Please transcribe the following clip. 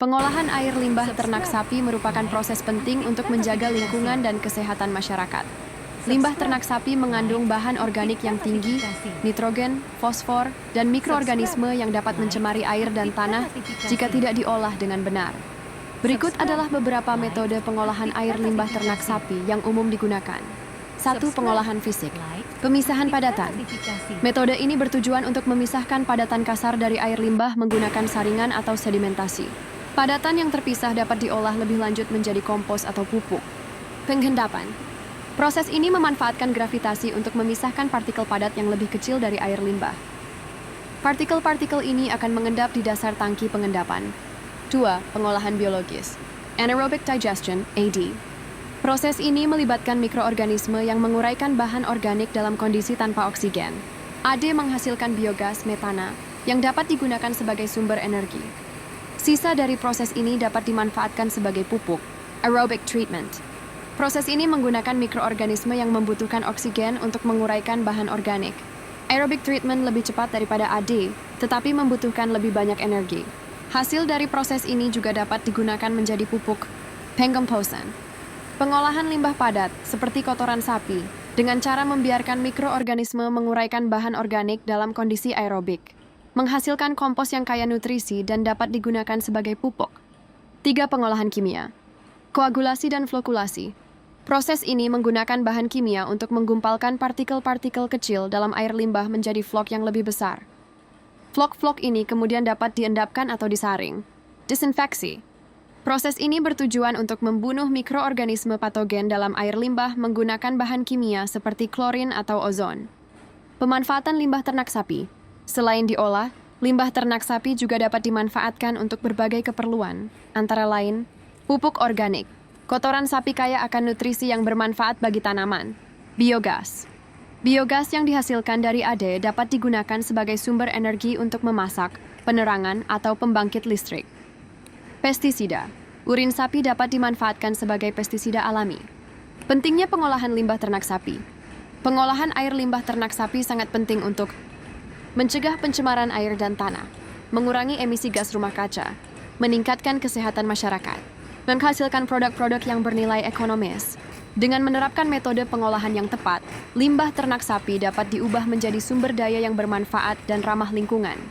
Pengolahan air limbah ternak sapi merupakan proses penting untuk menjaga lingkungan dan kesehatan masyarakat. Limbah ternak sapi mengandung bahan organik yang tinggi, nitrogen, fosfor, dan mikroorganisme yang dapat mencemari air dan tanah jika tidak diolah dengan benar. Berikut adalah beberapa metode pengolahan air limbah ternak sapi yang umum digunakan. 1. Pengolahan fisik. Pemisahan padatan. Metode ini bertujuan untuk memisahkan padatan kasar dari air limbah menggunakan saringan atau sedimentasi. Padatan yang terpisah dapat diolah lebih lanjut menjadi kompos atau pupuk. Penggendapan. Proses ini memanfaatkan gravitasi untuk memisahkan partikel padat yang lebih kecil dari air limbah. Partikel-partikel ini akan mengendap di dasar tangki pengendapan. 2. Pengolahan biologis. Anaerobic digestion, AD. Proses ini melibatkan mikroorganisme yang menguraikan bahan organik dalam kondisi tanpa oksigen. AD menghasilkan biogas metana yang dapat digunakan sebagai sumber energi. Sisa dari proses ini dapat dimanfaatkan sebagai pupuk, aerobic treatment. Proses ini menggunakan mikroorganisme yang membutuhkan oksigen untuk menguraikan bahan organik. Aerobic treatment lebih cepat daripada AD, tetapi membutuhkan lebih banyak energi. Hasil dari proses ini juga dapat digunakan menjadi pupuk, penggemposan. Pengolahan limbah padat, seperti kotoran sapi, dengan cara membiarkan mikroorganisme menguraikan bahan organik dalam kondisi aerobik, menghasilkan kompos yang kaya nutrisi dan dapat digunakan sebagai pupuk. 3. Pengolahan kimia. Koagulasi dan flokulasi. Proses ini menggunakan bahan kimia untuk menggumpalkan partikel-partikel kecil dalam air limbah menjadi flok yang lebih besar. Flok-flok ini kemudian dapat diendapkan atau disaring. Disinfeksi. Proses ini bertujuan untuk membunuh mikroorganisme patogen dalam air limbah menggunakan bahan kimia seperti klorin atau ozon. Pemanfaatan limbah ternak sapi. Selain diolah, limbah ternak sapi juga dapat dimanfaatkan untuk berbagai keperluan, antara lain, pupuk organik. Kotoran sapi kaya akan nutrisi yang bermanfaat bagi tanaman. Biogas. Biogas yang dihasilkan dari AD dapat digunakan sebagai sumber energi untuk memasak, penerangan, atau pembangkit listrik. Pestisida. Urin sapi dapat dimanfaatkan sebagai pestisida alami. Pentingnya pengolahan limbah ternak sapi. Pengolahan air limbah ternak sapi sangat penting untuk mencegah pencemaran air dan tanah, mengurangi emisi gas rumah kaca, meningkatkan kesehatan masyarakat, menghasilkan produk-produk yang bernilai ekonomis. Dengan menerapkan metode pengolahan yang tepat, limbah ternak sapi dapat diubah menjadi sumber daya yang bermanfaat dan ramah lingkungan.